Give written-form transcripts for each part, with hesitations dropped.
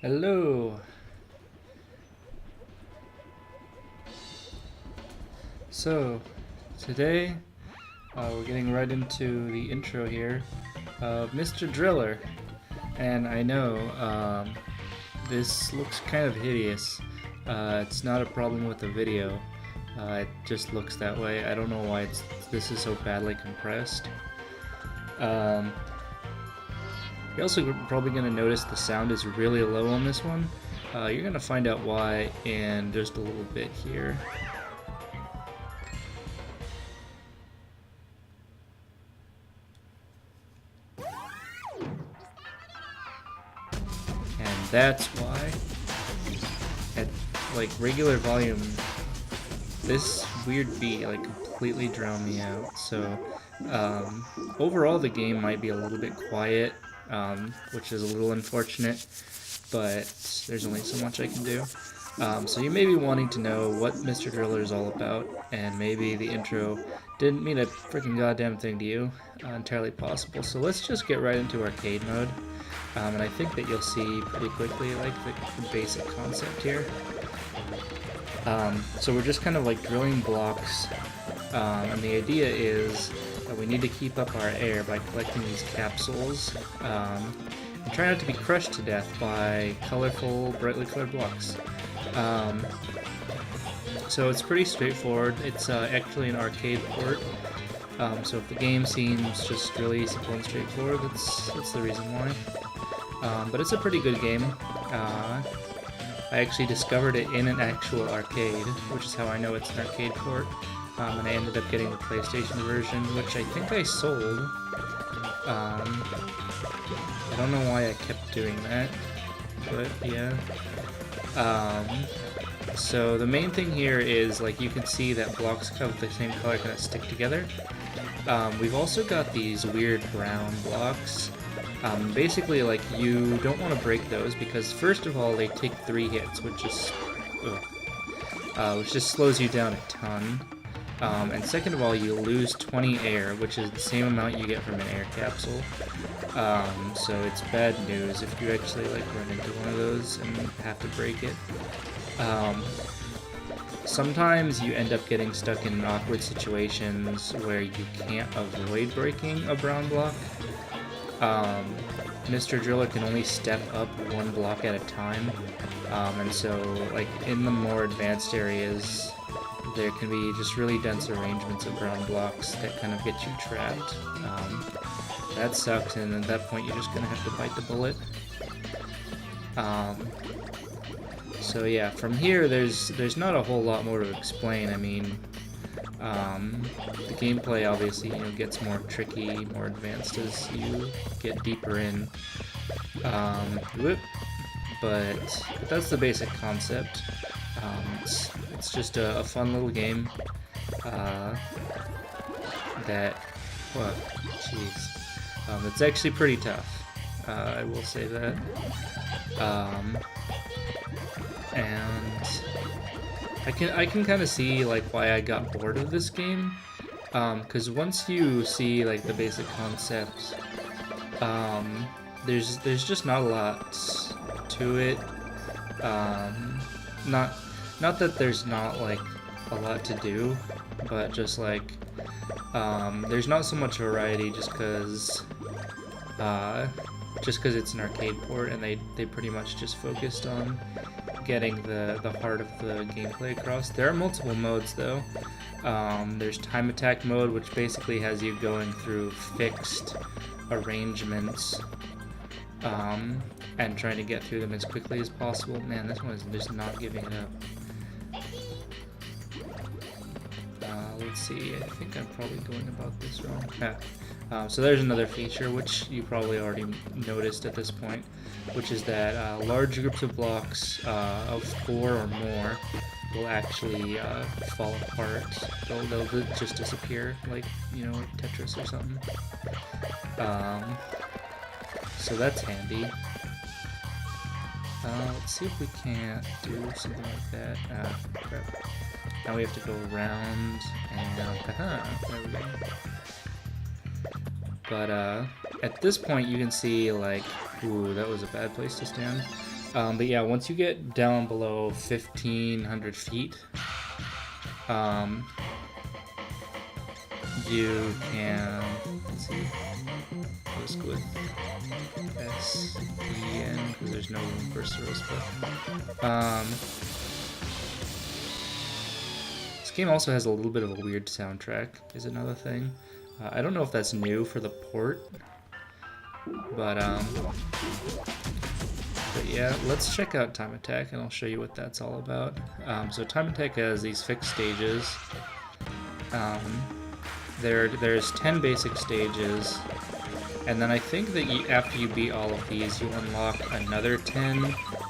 Hello. So, today we're getting right into the intro here of Mr. Driller. And I know this looks kind of hideous. It's not a problem with the video. It just looks that way. I don't know why this is so badly compressed. You're also probably going to notice the sound is really low on this one. You're going to find out why in just a little bit here. And that's why, at like regular volume, this weird beat like completely drowned me out. So overall the game might be a little bit quiet, which is a little unfortunate, but there's only so much I can do. So you may be wanting to know what Mr. Driller is all about, and maybe the intro didn't mean a freaking goddamn thing to you. Entirely possible. So let's just get right into arcade mode. And I think that you'll see pretty quickly like the basic concept here. So we're just kind of like drilling blocks, and the idea is that we need to keep up our air by collecting these capsules, and try not to be crushed to death by colorful, brightly colored blocks. So it's pretty straightforward. It's actually an arcade port. So if the game seems just really simple and straightforward, that's the reason why. But it's a pretty good game. I actually discovered it in an actual arcade, which is how I know it's an arcade port. And I ended up getting the PlayStation version, which I think I sold. I don't know why I kept doing that, but yeah. So the main thing here is, like, you can see that blocks of the same color kind of stick together. We've also got these weird brown blocks. Basically, like, you don't want to break those because, first of all, they take 3 hits, which just slows you down a ton. And second of all, you lose 20 air, which is the same amount you get from an air capsule. So it's bad news if you actually like run into one of those and have to break it. Sometimes you end up getting stuck in awkward situations where you can't avoid breaking a brown block. Mr. Driller can only step up 1 block at a time, and so like in the more advanced areas there can be just really dense arrangements of brown blocks that kind of get you trapped. That sucks, and at that point you're just gonna have to bite the bullet. So yeah, from here there's not a whole lot more to explain. I mean, the gameplay obviously gets more tricky, more advanced as you get deeper in. But that's the basic concept. It's just a fun little game it's actually pretty tough. I will say that. And I can kind of see like why I got bored of this game, because once you see like the basic concept, there's just not a lot to it. Not that there's not like a lot to do, but just like there's not so much variety just because it's an arcade port, and they pretty much just focused on getting the heart of the gameplay across. There are multiple modes though. There's time attack mode, which basically has you going through fixed arrangements and trying to get through them as quickly as possible. Man, this one is just not giving it up. Let's see, I think I'm probably going about this wrong. So there's another feature which you probably already noticed at this point, which is that large groups of blocks of 4 or more will actually fall apart. They'll just disappear, like, like Tetris or something. So that's handy. Let's see if we can't do something like that. Crap. Now we have to go around and there we go. But at this point you can see, like, ooh, that was a bad place to stand. But yeah, once you get down below 1,500 feet, you can, let's see, let's go with S, E, N, because there's no room for circle split. This game also has a little bit of a weird soundtrack, is another thing. I don't know if that's new for the port, but yeah, let's check out Time Attack and I'll show you what that's all about. So Time Attack has these fixed stages. There's 10 basic stages, and then I think that after you beat all of these, you unlock another 10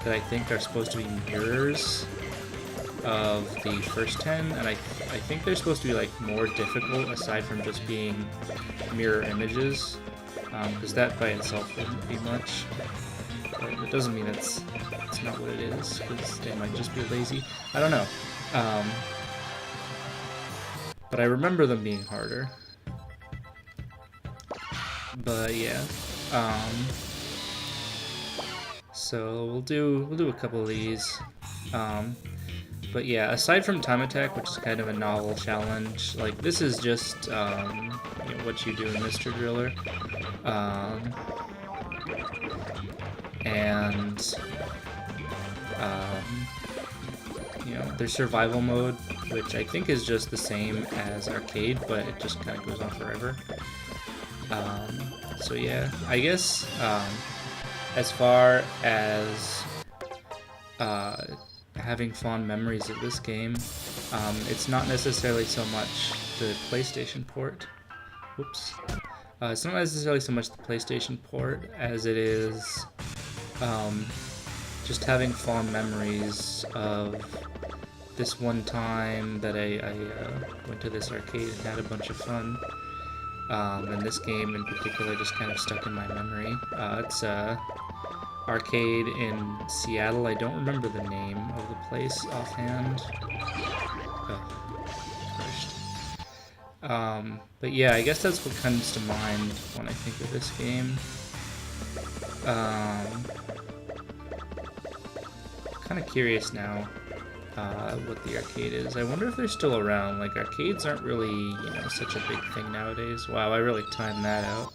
that I think are supposed to be mirrors of the first 10, and I think they're supposed to be like more difficult aside from just being mirror images, because that by itself wouldn't be much. But it doesn't mean it's not what it is, because they might just be lazy. I don't know. But I remember them being harder. But yeah. So we'll do a couple of these. But yeah, aside from Time Attack, which is kind of a novel challenge, like this is just you know, what you do in Mr. Driller. And you know, there's survival mode, which I think is just the same as arcade, but it just kind of goes on forever. So yeah, I guess as far as having fond memories of this game, it's not necessarily so much the PlayStation port. Whoops. It's not necessarily so much the PlayStation port as it is just having fond memories of this one time that I went to this arcade and had a bunch of fun. And this game in particular just kind of stuck in my memory. It's arcade in Seattle. I don't remember the name of the place offhand. Oh, Christ. But yeah, I guess that's what comes to mind when I think of this game. Kind of curious now what the arcade is. I wonder if they're still around. Like, arcades aren't really, you know, such a big thing nowadays. Wow, I really timed that out.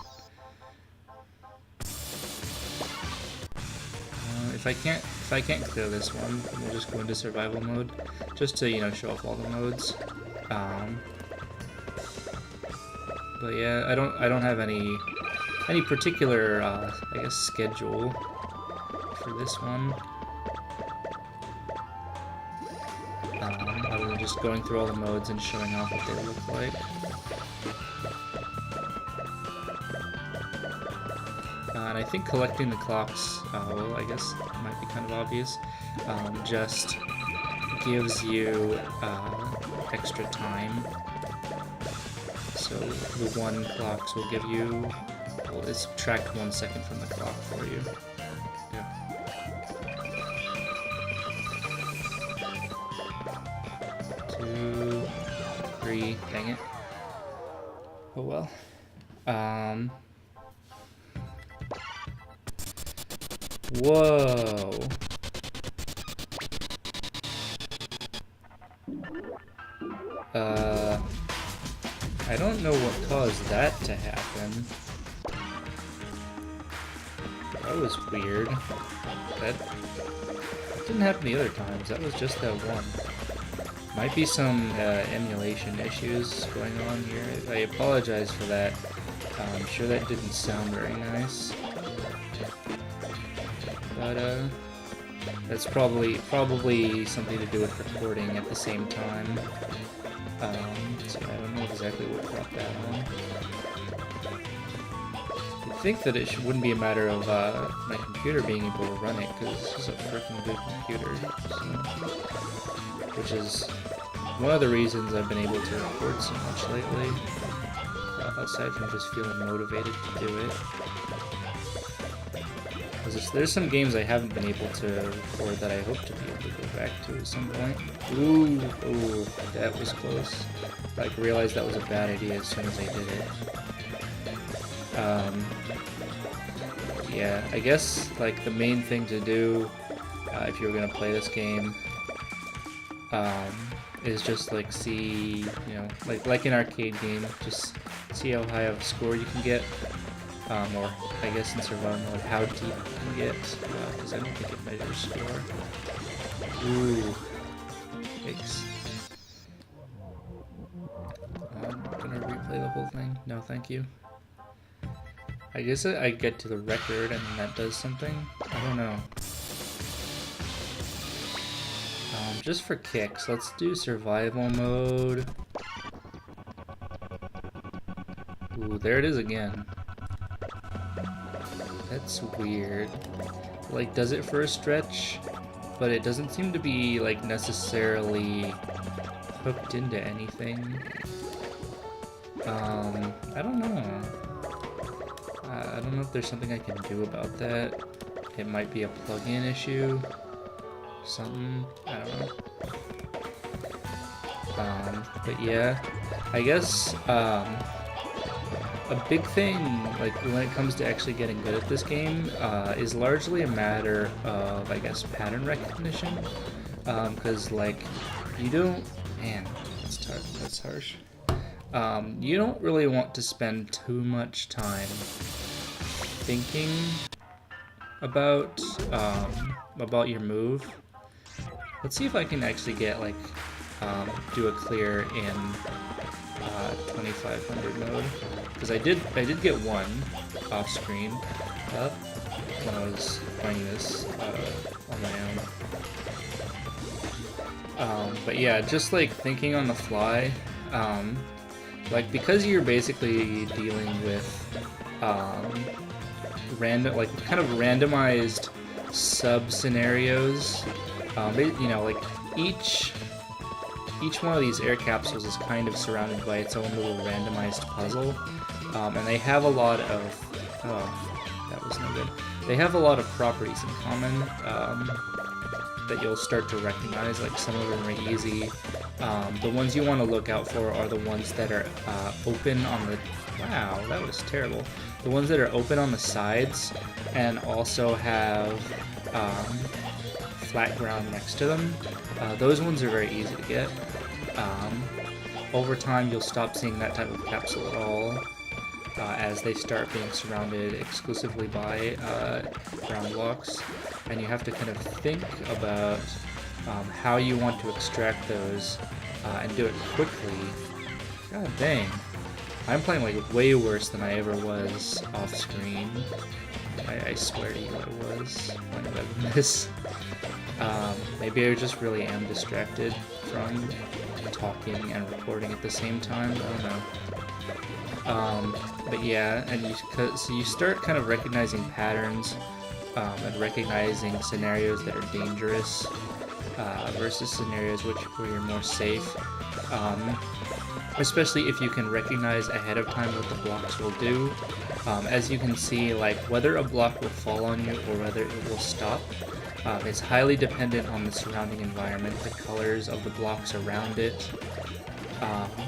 If I can't clear this one, we'll just go into survival mode, just to, you know, show off all the modes. But yeah, I don't have any particular I guess schedule for this one. Other than just going through all the modes and showing off what they look like. And I think collecting the clocks, well, I guess it might be kind of obvious, just gives you extra time. So the one clocks will give you, well, it subtract 1 second from the clock for you. Yeah. 2, 3, dang it. Oh well. Whoa. I don't know what caused that to happen. That was weird. That didn't happen the other times. That was just that one. Might be some emulation issues going on here. I apologize for that. I'm sure that didn't sound very nice. But that's probably something to do with recording at the same time. So I don't know exactly what brought that on. I think that it wouldn't be a matter of my computer being able to run it, because this is a freaking good computer. So, which is one of the reasons I've been able to record so much lately, aside from just feeling motivated to do it. There's some games I haven't been able to record that I hope to be able to go back to at some point. Ooh, that was close. I realized that was a bad idea as soon as I did it. Yeah, I guess like the main thing to do if you were gonna play this game, is just like see, you know, like an arcade game, just see how high of a score you can get, or I guess in survival mode, how deep you can get, because I don't think it measures score. Ooh, yikes. I'm gonna replay the whole thing. No, thank you. I guess I get to the record and that does something. I don't know. Just for kicks, let's do survival mode. Ooh, there it is again. That's weird. Like, does it for a stretch, but it doesn't seem to be, like, necessarily hooked into anything. I don't know. I don't know if there's something I can do about that. It might be a plugin issue. Something, I don't know. But yeah, I guess a big thing, like when it comes to actually getting good at this game, is largely a matter of, I guess, pattern recognition. Because like you don't, man, that's harsh. You don't really want to spend too much time thinking about your move. Let's see if I can actually get like do a clear in 2500 mode, because I did get one off screen when I was playing this on my own. But yeah, just like thinking on the fly, like because you're basically dealing with random, like kind of randomized sub scenarios. You know, like each one of these air capsules is kind of surrounded by its own little randomized puzzle, and they have a lot of that was no good. They have a lot of properties in common that you'll start to recognize. Like some of them are easy. The ones you want to look out for are the ones that are open on the. Wow, that was terrible. The ones that are open on the sides and also have flat ground next to them. Those ones are very easy to get. Over time, you'll stop seeing that type of capsule at all, as they start being surrounded exclusively by ground blocks, and you have to kind of think about how you want to extract those and do it quickly. God dang. I'm playing like way worse than I ever was off screen. I swear to you I was playing better than this. Maybe I just really am distracted from talking and recording at the same time. I don't know. But yeah, and so you start kind of recognizing patterns and recognizing scenarios that are dangerous versus scenarios where you're more safe. Especially if you can recognize ahead of time what the blocks will do. As you can see, like whether a block will fall on you or whether it will stop, it's highly dependent on the surrounding environment, the colors of the blocks around it.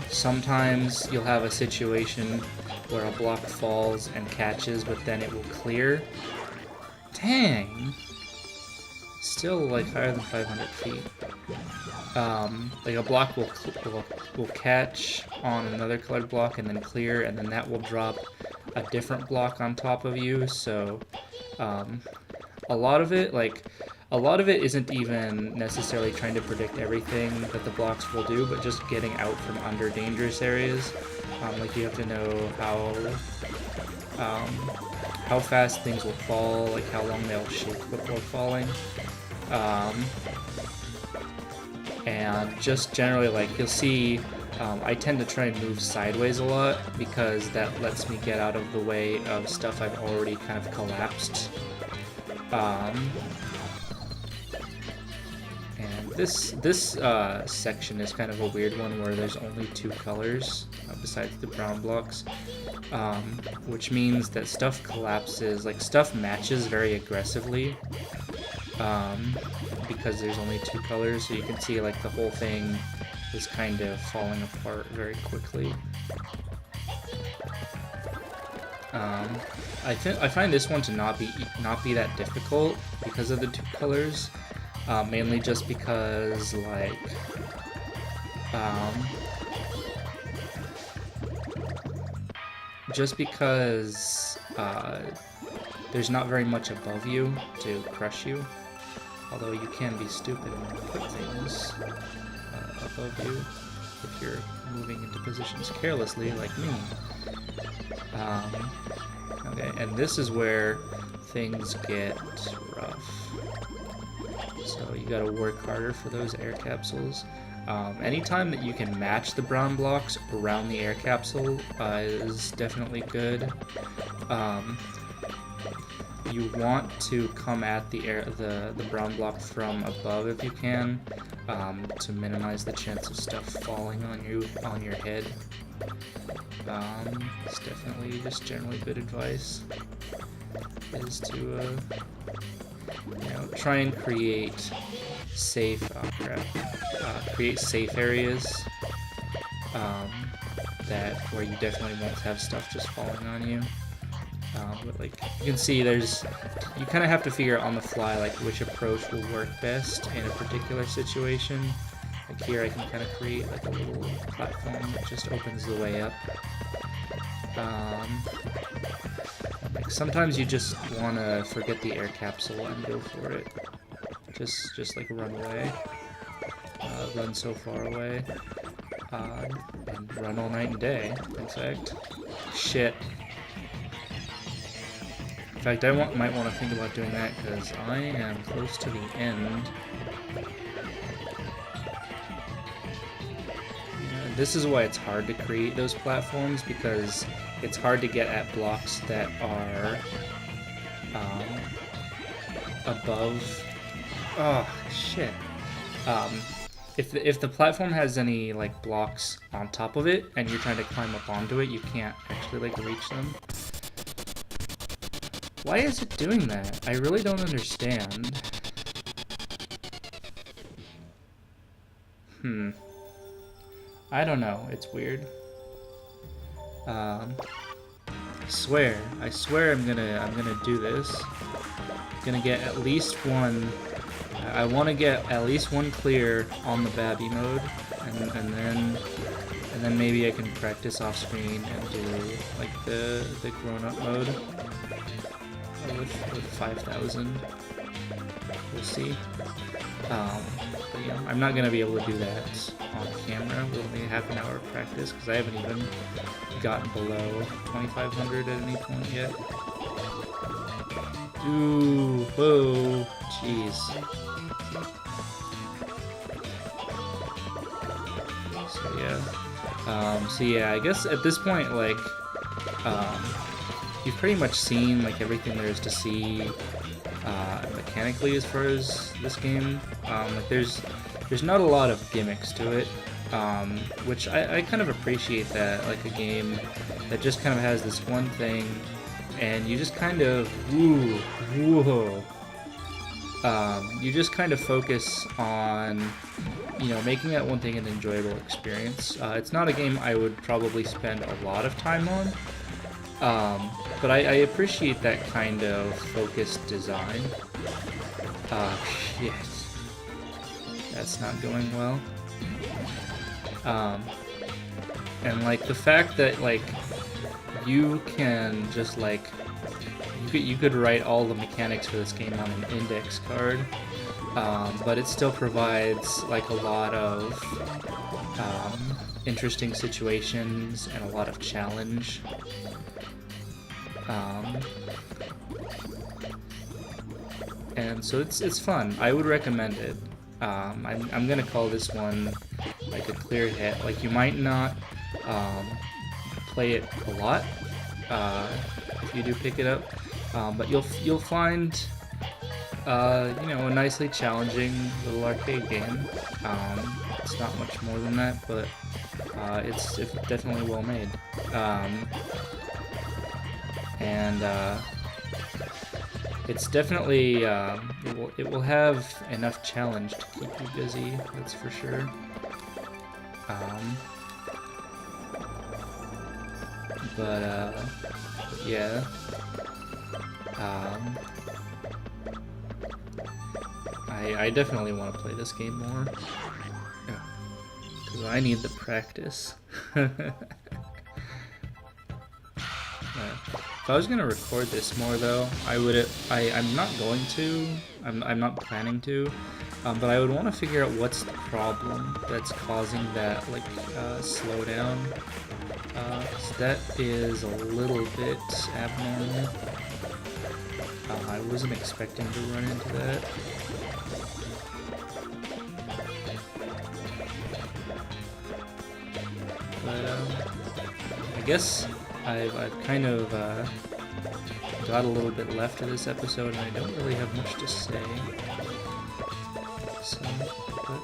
Sometimes you'll have a situation where a block falls and catches, but then it will clear. Dang! Still like higher than 500 feet. Like a block will catch on another colored block and then clear, and then that will drop a different block on top of you. So a lot of it isn't even necessarily trying to predict everything that the blocks will do, but just getting out from under dangerous areas. Like you have to know how fast things will fall, like how long they'll shake before falling. And just generally, like, you'll see, I tend to try and move sideways a lot because that lets me get out of the way of stuff I've already kind of collapsed. And this section is kind of a weird one where there's only two colors besides the brown blocks, which means that stuff collapses, like stuff matches very aggressively. Because there's only two colors, so you can see like the whole thing is kind of falling apart very quickly. I find this one to not be that difficult because of the two colors. mainly just because, like, there's not very much above you to crush you. Although you can be stupid and put things above you if you're moving into positions carelessly, like me. Okay, and this is where things get rough. So you gotta work harder for those air capsules. Anytime that you can match the brown blocks around the air capsule is definitely good. You want to come at the brown block from above if you can, to minimize the chance of stuff falling on your head. It's definitely just generally good advice, is to try and create safe areas where you definitely won't have stuff just falling on you. But like you can see, you kind of have to figure out on the fly like which approach will work best in a particular situation. Like here, I can kind of create like a little platform that just opens the way up. Like sometimes you just want to forget the air capsule and go for it. Just like run away, run so far away, and run all night and day. In fact, shit. In fact, I might want to think about doing that because I am close to the end. Yeah, this is why it's hard to create those platforms, because it's hard to get at blocks that are above. Oh shit! If the platform has any like blocks on top of it and you're trying to climb up onto it, you can't actually like reach them. Why is it doing that? I really don't understand. I don't know. It's weird. I swear I'm gonna do this. I'm gonna get at least one. I want to get at least one clear on the Babby mode, and then maybe I can practice off screen and do like the grown-up mode with 5,000. We'll see. But yeah, I'm not gonna be able to do that on camera. We'll need half an hour of practice because I haven't even gotten below 2,500 at any point yet. Ooh, whoa, jeez. So yeah, I guess at this point, like, you've pretty much seen like everything there is to see mechanically as far as this game. Like there's not a lot of gimmicks to it, which I kind of appreciate that. Like a game that just kind of has this one thing, and you just kind of you just kind of focus on making that one thing an enjoyable experience. It's not a game I would probably spend a lot of time on, but I appreciate that kind of focused design. Shit. That's not going well. And like the fact that like you can just like you could write all the mechanics for this game on an index card, but it still provides like a lot of interesting situations and a lot of challenge. And so it's fun. I would recommend it. I'm gonna call this one like a clear hit. Like you might not play it a lot if you do pick it up, but you'll find a nicely challenging little arcade game. It's not much more than that, but it's definitely well made. And it's definitely it will have enough challenge to keep you busy. That's for sure. But yeah. I definitely want to play this game more. Because I need the practice. If I was gonna record this more though, I'm not going to. I'm not planning to. But I would want to figure out what's the problem that's causing that like slowdown. So that is a little bit abnormal. I wasn't expecting to run into that. But I guess I've kind of got a little bit left of this episode, and I don't really have much to say. So, but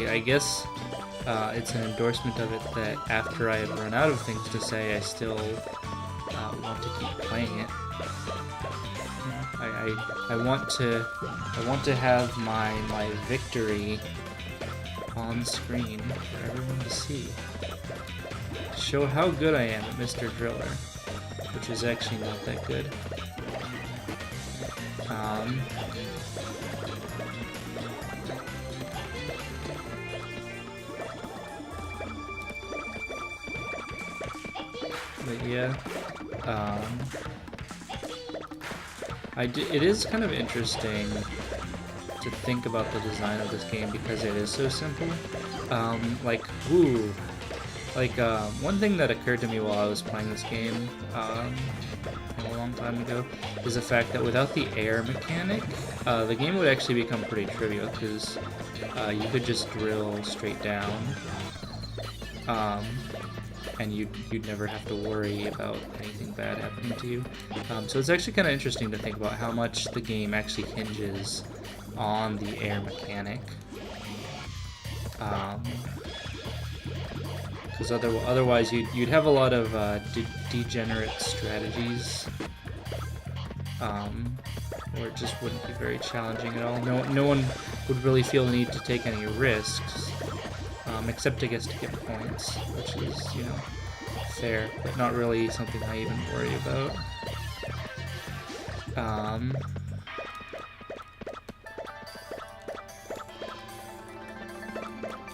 I guess it's an endorsement of it that after I have run out of things to say, I still want to keep playing it. I want to have my victory on screen for everyone to see. Show how good I am at Mr. Driller, which is actually not that good. But yeah, it is kind of interesting to think about the design of this game because it is so simple. One thing that occurred to me while I was playing this game a long time ago is the fact that without the air mechanic, the game would actually become pretty trivial because you could just drill straight down, and you'd never have to worry about anything bad happening to you. So it's actually kind of interesting to think about how much the game actually hinges on the air mechanic. Because otherwise you'd have a lot of degenerate strategies, where it just wouldn't be very challenging at all. No one would really feel the need to take any risks, except I guess to get points, which is, you know, fair, but not really something I even worry about.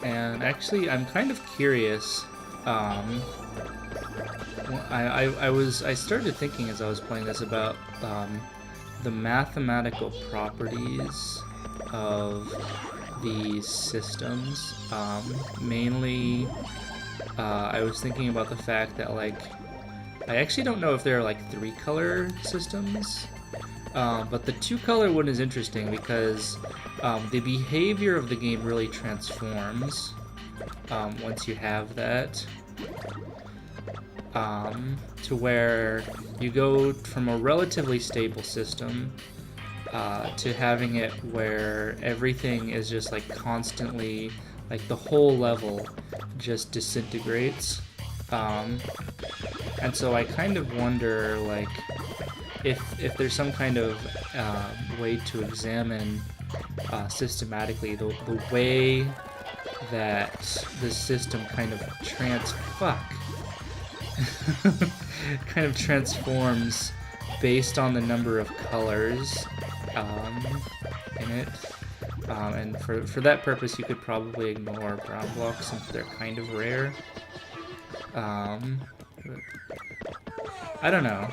And actually, I'm kind of curious. I started thinking as I was playing this about the mathematical properties of these systems. Mainly, I was thinking about the fact that, like, I actually don't know if there are like 3-color systems. But the 2-color one is interesting because the behavior of the game really transforms once you have that, to where you go from a relatively stable system to having it where everything is just like constantly, like the whole level just disintegrates. And so I kind of wonder, like, if there's some kind of way to examine systematically the way that the system kind of kind of transforms based on the number of colors in it. And for that purpose, you could probably ignore brown blocks since they're kind of rare. I don't know.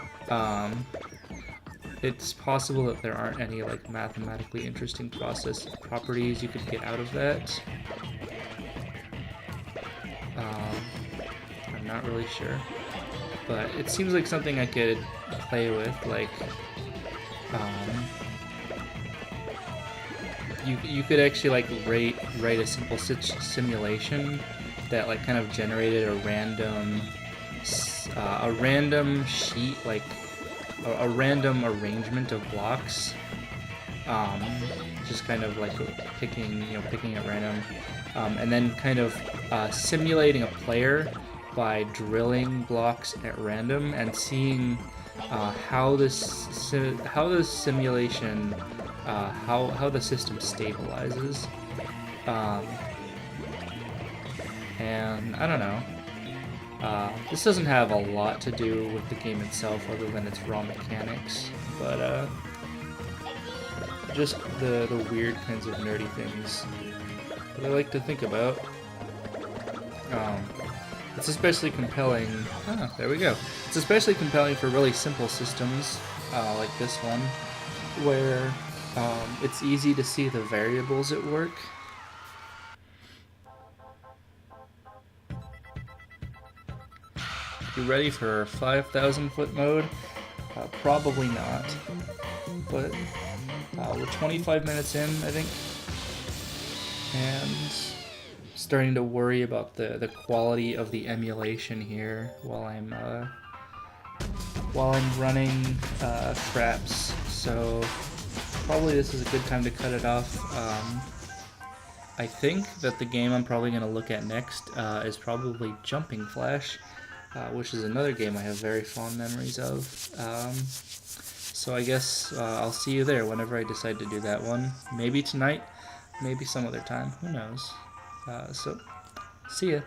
It's possible that there aren't any like mathematically interesting properties you could get out of that. I'm not really sure, but it seems like something I could play with. Like, you could actually like write a simple simulation that like kind of generated a random sheet, like a random arrangement of blocks, just kind of like picking at random, and then kind of simulating a player by drilling blocks at random and seeing how the simulation, how the system stabilizes, and I don't know. This doesn't have a lot to do with the game itself other than its raw mechanics, but just the weird kinds of nerdy things that I like to think about. It's especially compelling. Ah, there we go. It's especially compelling for really simple systems like this one, where it's easy to see the variables at work. You ready for 5,000 foot mode? Probably not. But we're 25 minutes in, I think, and starting to worry about the quality of the emulation here while I'm running traps. So probably this is a good time to cut it off. I think that the game I'm probably going to look at next is probably Jumping Flash, which is another game I have very fond memories of. So I guess I'll see you there whenever I decide to do that one. Maybe tonight, maybe some other time, who knows. So, see ya.